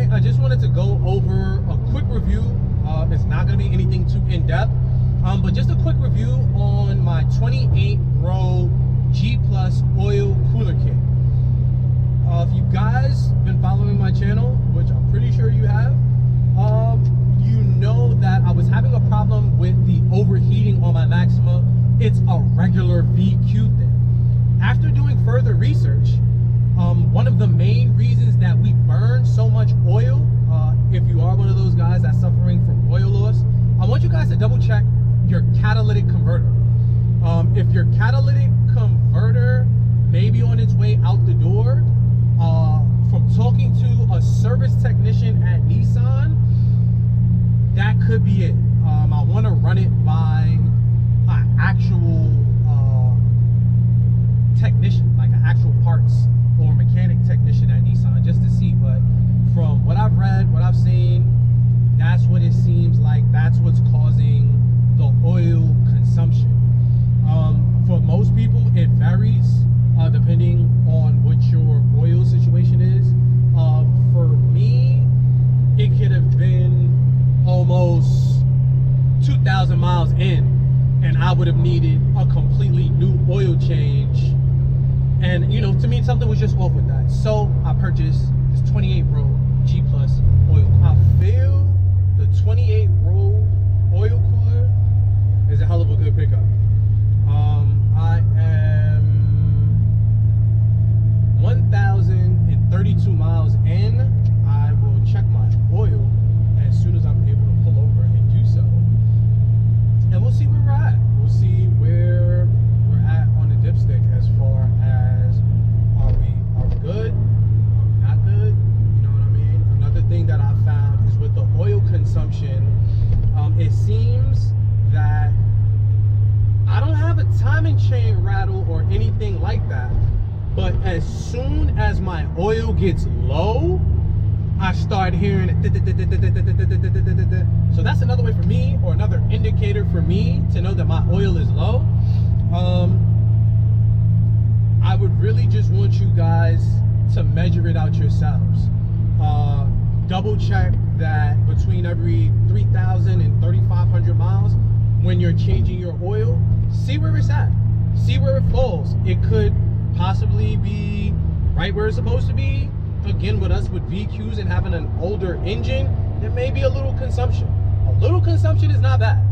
today, I just wanted to go over a quick review. It's not going to be anything too in-depth, but just a quick review on my 28-row G Plus oil cooler kit. If you guys been following my channel, which I'm pretty sure you have, you know that I was having a problem with the overheating on my Maxima. It's a regular VQ thing. After doing further research, one of the main reasons that we burn so much oil, if you are one of those guys that's suffering from oil loss, I want you guys to double check your catalytic converter. If your catalytic converter may be on its way out the door, from talking to a service technician at Nissan, that could be it. I want to run it by an actual technician, like an actual parts or mechanic technician at Nissan, just to see. But from what I've read, what I've seen, that's what it seems like. That's what's causing the oil consumption. For most people, it varies depending on what your oil situation is. For me, it could have been almost 2,000 miles in, and I would have needed a completely new oil change. And you know, to me, something was just off with that. So I purchased this 28-row G Plus oil. I feel the 28-row oil cooler is a hell of a good pickup. I am 1,032 miles in. I will check my oil as soon as I'm able to pull over and do so. And we'll see where we're at. We'll see where we're at on the dipstick as far as are we good? Are we not good? You know what I mean? Another thing that I found is with the oil consumption, it seems that I don't have a timing chain rattle or anything like that, but as soon as my oil gets low, I start hearing it. So that's another way for me, or another indicator for me to know that my oil is low. I would really just want you guys to measure it out yourselves. Double check that between every 3,000 and 3,500 miles, when you're changing your oil, see where it's at, see where it falls. It could possibly be right where it's supposed to be. Again, with us with VQs and having an older engine, there may be a little consumption. A little consumption is not bad.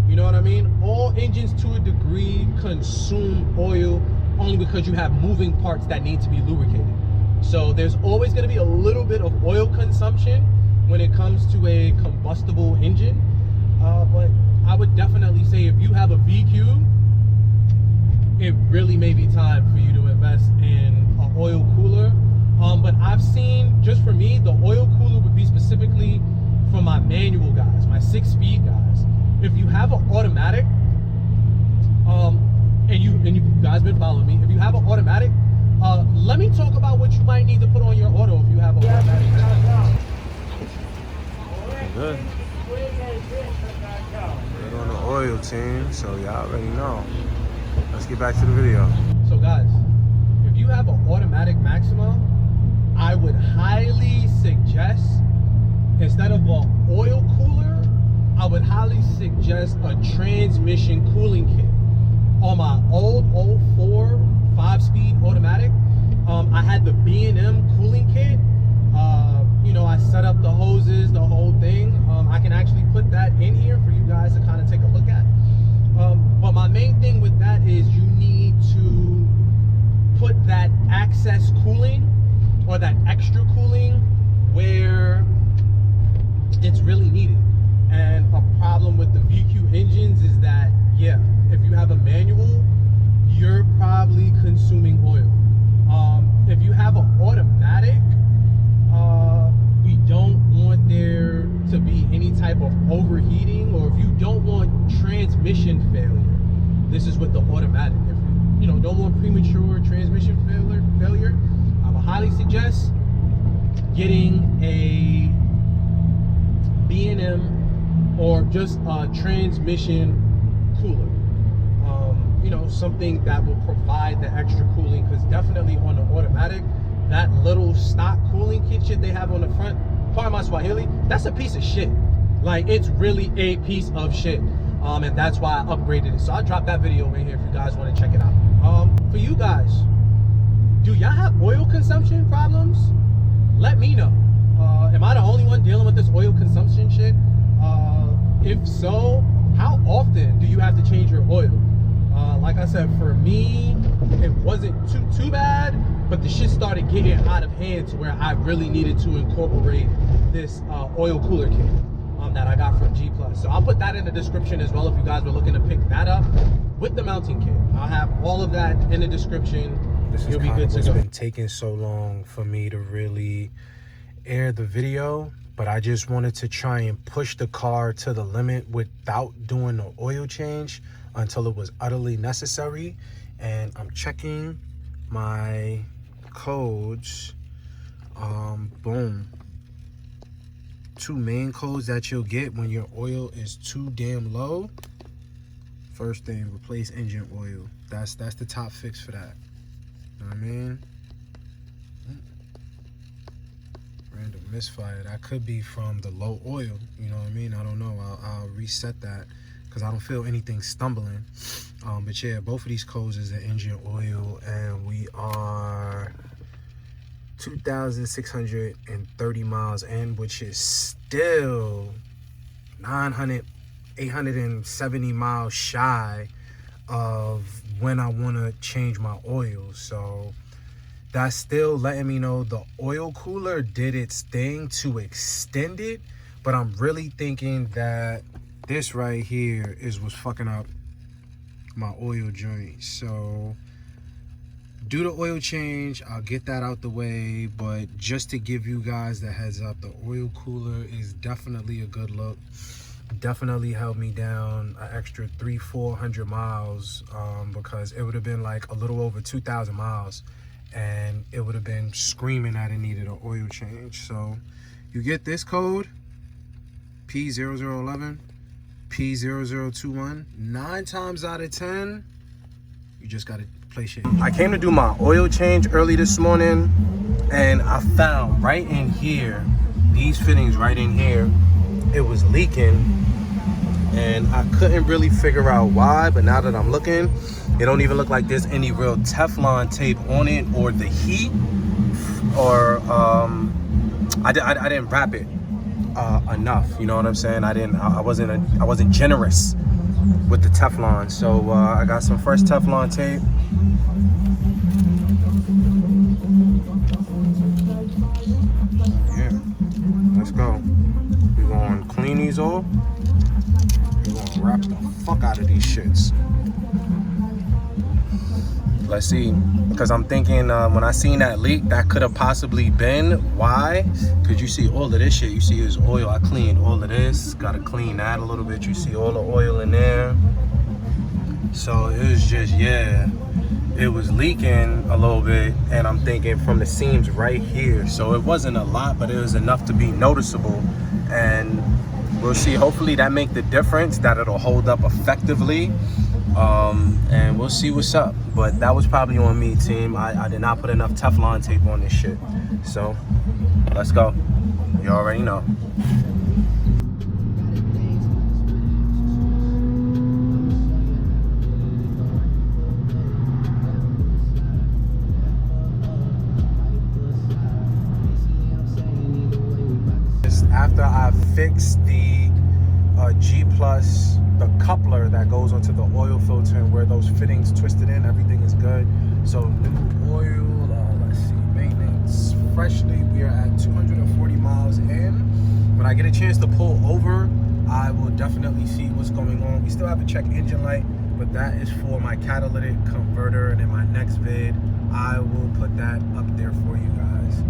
You know what I mean? All engines to a degree consume oil only because you have moving parts that need to be lubricated. So there's always going to be a little bit of oil consumption when it comes to a combustible engine. But I would definitely say if you have a VQ, it really may be time for you to invest in an oil cooler. But I've seen, just for me, the oil cooler would be specifically for my manual guys, my 6-speed guys. If you have an automatic, and you guys been following me, if you have an automatic, let me talk about what you might need to put on your auto if you have an automatic. Good. We're on the oil team, so y'all already know. Let's get back to the video. So guys, if you have an automatic Maxima, I would highly suggest, instead of an oil cooler, I would highly suggest a transmission cooling kit. On my old 04 5-speed automatic, I had the B&M cooling kit. You know, I set up the hoses, the whole thing. I can actually put that in here for you guys to kind of take a look at. But my main thing with that is you need to put that access cooling or that extra cooling where it's really needed. And a problem with the VQ engines is that, yeah, if you have a manual, you're probably consuming oil. If you have an automatic, we don't want there to be any type of overheating, or if you don't want transmission failure, this is with the automatic. If you don't want premature transmission failure, I would highly suggest getting a B&M or just a transmission cooler. You know, something that will provide the extra cooling, because definitely on the automatic, that little stock cooling kit shit they have on the front pardon my Swahili, that's a piece of shit. Like, it's really a piece of shit. And that's why I upgraded it. So I dropped that video in here if you guys want to check it out. For you guys, do y'all have oil consumption problems? Let me know. Am I the only one dealing with this oil consumption shit? If so, how often do you have to change your oil? Like I said, for me, it wasn't too bad, but the shit started getting out of hand to where I really needed to incorporate this oil cooler kit that I got from G+. So I'll put that in the description as well if you guys were looking to pick that up with the mounting kit. I'll have all of that in the description. This is kind of what's been taking so long for me to really air the video, but I just wanted to try and push the car to the limit without doing the oil change until it was utterly necessary. And I'm checking my codes. Boom. 2 main codes that you'll get when your oil is too damn low. First thing, replace engine oil. That's the top fix for that. You know what I mean? Random misfire. That could be from the low oil. You know what I mean? I don't know. I'll reset that because I don't feel anything stumbling. But yeah, both of these codes is the engine oil, and we are 2,630 miles in, which is still 870 miles shy of when I want to change my oil. So that's still letting me know the oil cooler did its thing to extend it, but I'm really thinking that this right here is what's fucking up my oil joint. So do the oil change, I'll get that out the way, but just to give you guys the heads up, the oil cooler is definitely a good look. Definitely held me down an extra 300-400 miles, because it would have been like a little over 2,000 miles and it would have been screaming that it needed an oil change. So you get this code P0011 P0021. 9 times out of 10 you just got to place your... I came to do my oil change early this morning, and I found right in here, these fittings right in here, it was leaking, and I couldn't really figure out why. But now that I'm looking, it don't even look like there's any real Teflon tape on it, or the heat, or I didn't wrap it enough. You know what I'm saying? I wasn't generous with the Teflon. So I got some fresh Teflon tape. Yeah, let's go. We're gonna clean these off. We're gonna wrap the fuck out of these shits. Let's see, because I'm thinking when I seen that leak, that could have possibly been why. Because you see all of this shit, you see is oil. I cleaned all of this, gotta clean that a little bit. You see all the oil in there. So it was just, yeah, it was leaking a little bit, and I'm thinking from the seams right here. So it wasn't a lot, but it was enough to be noticeable. And we'll see, hopefully that make the difference, that it'll hold up effectively. And we'll see what's up. But that was probably on me, team. I did not put enough Teflon tape on this shit. So let's go. You already know. After I fixed the G+, the coupler that goes onto the oil filter and where those fittings twisted in, everything is good. So new oil, let's see, maintenance. Freshly, we are at 240 miles in. When I get a chance to pull over, I will definitely see what's going on. We still have to check engine light, but that is for my catalytic converter. And in my next vid, I will put that up there for you guys.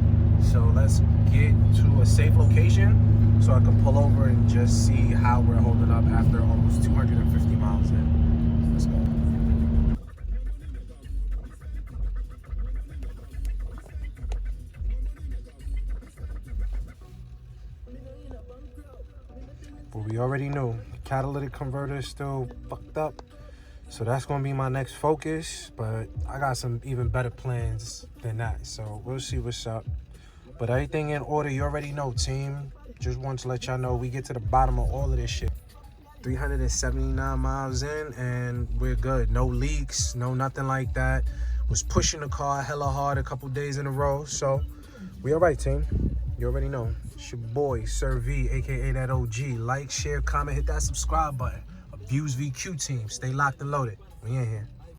So let's get to a safe location so I can pull over and just see how we're holding up after almost 250 miles in. Let's go. But we already know the catalytic converter is still fucked up. So that's gonna be my next focus, but I got some even better plans than that. So we'll see what's up. But everything in order, you already know, team. Just want to let y'all know we get to the bottom of all of this shit. 379 miles in and we're good. No leaks, no nothing like that. Was pushing the car hella hard a couple days in a row. So we all right, team. You already know. It's your boy, Sir V, aka that OG. Like, share, comment, hit that subscribe button. Abuse VQ team. Stay locked and loaded. We in here.